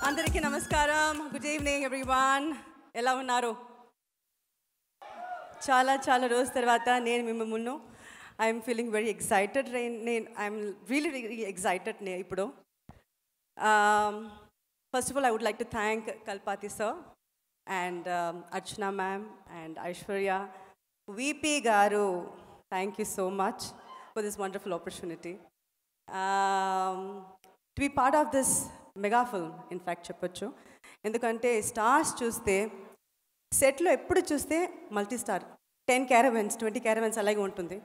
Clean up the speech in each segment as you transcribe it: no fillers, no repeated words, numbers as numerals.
అందరికీ నమస్కారం. Good evening everyone. ఎలా ఉన్నారు? చాలా రోజు తర్వాత నేను మీ ముందు I'm feeling very excited. I'm really excited ఇప్పుడు. First of all I would like to thank Kalpathi sir and Archana ma'am and Aishwarya VP garu. Thank you so much for this wonderful opportunity to be part of this mega film. In fact చెప్పొచ్చు, ఎందుకంటే stars చూస్తే సెట్లో ఎప్పుడు చూస్తే multi star 10 caravans 20 caravans అలాగే ఉంటుంది.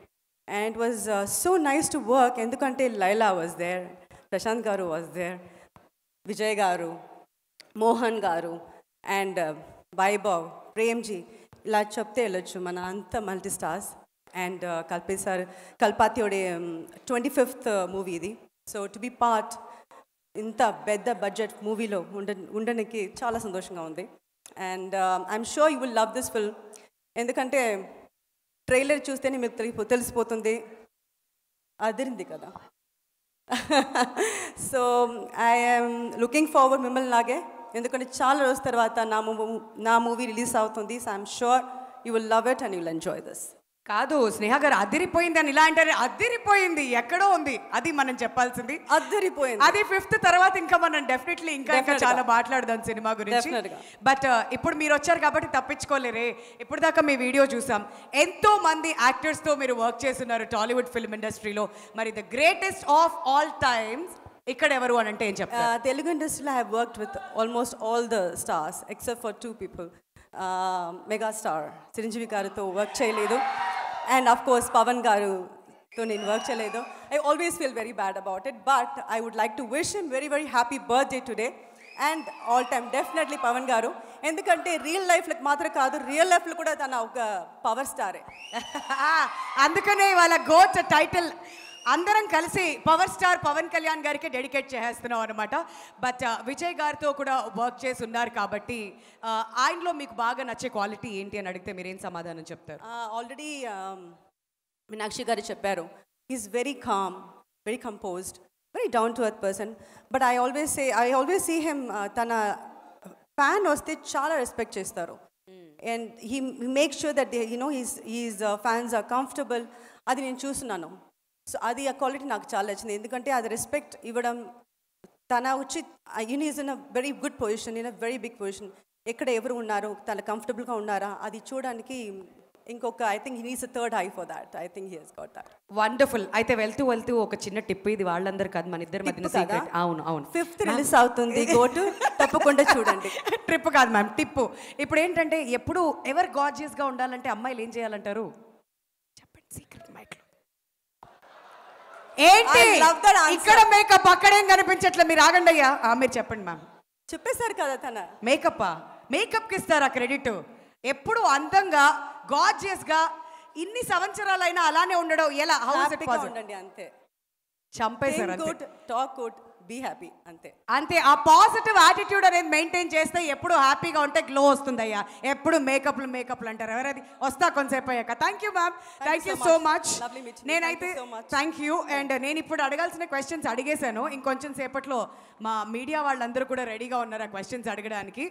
And it was so nice to work, ఎందుకంటే Laila was there, Prashanth గారు వాజ్ దేర్, విజయ్ గారు, మోహన్ గారు అండ్ వైభవ్, ప్రేమ్జీ, ఇలా చెప్తే వెళ్ళొచ్చు మన అంత మల్టీ స్టార్స్. అండ్ కల్పాతియోడే 25th మూవీ ఇది. సో టు బి పార్ట్ ఇంత పెద్ద బడ్జెట్ మూవీలో ఉండడానికి చాలా సంతోషంగా ఉంది. And I'm sure you will love this film, ఎందుకంటే ట్రైలర్ చూస్తేనే మీకు తెలిసిపోతుంది, అదిరింది కదా. సో ఐఎమ్ లుకింగ్ ఫార్వర్డ్ మిమ్మల్ని లాగే, ఎందుకంటే చాలా రోజుల తర్వాత నా మూవీ రిలీజ్ అవుతుంది. So I'm sure you will love it and you will enjoy this. కాదు స్నేహ గారు, అదిరిపోయింది అని ఇలా అంటారు. అదిరిపోయింది ఎక్కడో ఉంది, అది మనం చెప్పాల్సింది. అదిరిపోయింది, అది 5th తర్వాత ఇంకా మనం డెఫినెట్లీ ఇంకా చాలా మాట్లాడదాం సినిమా గురించి. బట్ ఇప్పుడు మీరు వచ్చారు కాబట్టి తప్పించుకోలేరే. ఇప్పుడు దాకా మీ వీడియో చూసాం, ఎంతో మంది యాక్టర్స్తో మీరు వర్క్ చేస్తున్నారు టాలీవుడ్ ఫిల్మ్ ఇండస్ట్రీలో. మరి the greatest of all times ఇక్కడ ఎవరు అని అంటే ఏం చెప్తారు? తెలుగు ఇండస్ట్రీలో I have worked with almost all the stars except for 2 people. Megastar Chiranjeevi గారితో వర్క్ చేయలేదు, అండ్ ఆఫ్ కోర్స్ పవన్ గారుతో నేను వర్క్ చేయలేదు. I always feel very bad about it, but I would like to wish him very happy birthday today and all time definitely Pawan garu, ఎందుకంటే real లైఫ్లో మాత్రం కాదు, real లైఫ్లో కూడా తన ఒక పవర్ స్టారే. అందుకనే వాళ్ళ గోట్ టైటిల్ అందరం కలిసి పవర్ స్టార్ పవన్ కళ్యాణ్ గారికి డెడికేట్ చేస్తున్నాం అనమాట. బట్ విజయ్ గారితో కూడా వర్క్ చేసి ఉన్నారు కాబట్టి ఆయనలో మీకు బాగా నచ్చే క్వాలిటీ ఏంటి అని అడిగితే మీరేం సమాధానం చెప్తారు? ఆల్రెడీ మీనాక్షి గారు చెప్పారు, is very calm, very composed, very down to earth person. But I always see him, తన ఫ్యాన్ వస్తే చాలా రెస్పెక్ట్ చేస్తారు. And he make sure that he's fans are comfortable. అది నేను చూస్తున్నాను. సో అది ఆ క్వాలిటీ నాకు చాలా నచ్చింది, ఎందుకంటే అది రెస్పెక్ట్ ఇవ్వడం. తన వచ్చి is in a very good position, in a very big position. ఎక్కడ ఎవరు ఉన్నారు, తన కంఫర్టబుల్గా ఉన్నారా అది చూడడానికి ఇంకొక I think he needs a third eye for that. I think he has got that. Wonderful. అయితే వెళ్తూ ఒక చిన్న టిప్, ఇది వాళ్ళందరూ కాదు మన ఇద్దరి మధ్యన సీక్రెట్. అవును 5th రిలీజ్ అవుతుంది, గోటు తప్పకుండా చూడండి. ట్రిప్ కాదు మ్యామ్, టిప్పు. ఇప్పుడు ఏంటంటే ఎప్పుడు ఎవరు గార్జియస్గా ఉండాలంటే అమ్మాయిలు ఏం చేయాలంటారు? చెప్పండి సీక్రెట్ మైక్లో. ఏంటి ఇక్కడ మేకప్, అక్కడేం కనిపించట్లే, మీరు ఆగండి అయ్యా. మీరు చెప్పండి మ్యామ్. చెప్పేశారు కదా, తన మేకప్కి ఇస్తారా క్రెడిట్? ఎప్పుడు అందంగా గార్జియస్గా ఇన్ని సంవత్సరాలైనా అలానే ఉండడం ఎలా? ఉండండి అంతే, చంపేశారు. టాక్ గుడ్, బీ హ్యాపీ, అంతే. ఆ పాజిటివ్ యాటిట్యూడ్ అనేది మెయింటైన్ చేస్తే ఎప్పుడు హ్యాపీగా ఉంటే గ్లో వస్తుంది అయ్యా. ఎప్పుడు మేకప్లు అంటారు ఎవరది? వస్తా కొంతసేపు అయ్యాక. Thank you ma'am, thank you so much. నేనైతే థ్యాంక్ యూ. అండ్ నేను ఇప్పుడు అడగాల్సిన క్వశ్చన్స్ అడిగేశాను, ఇంకొంచెం సేపట్లో మా మీడియా వాళ్ళందరూ కూడా రెడీగా ఉన్నారు ఆ క్వశ్చన్స్ అడగడానికి.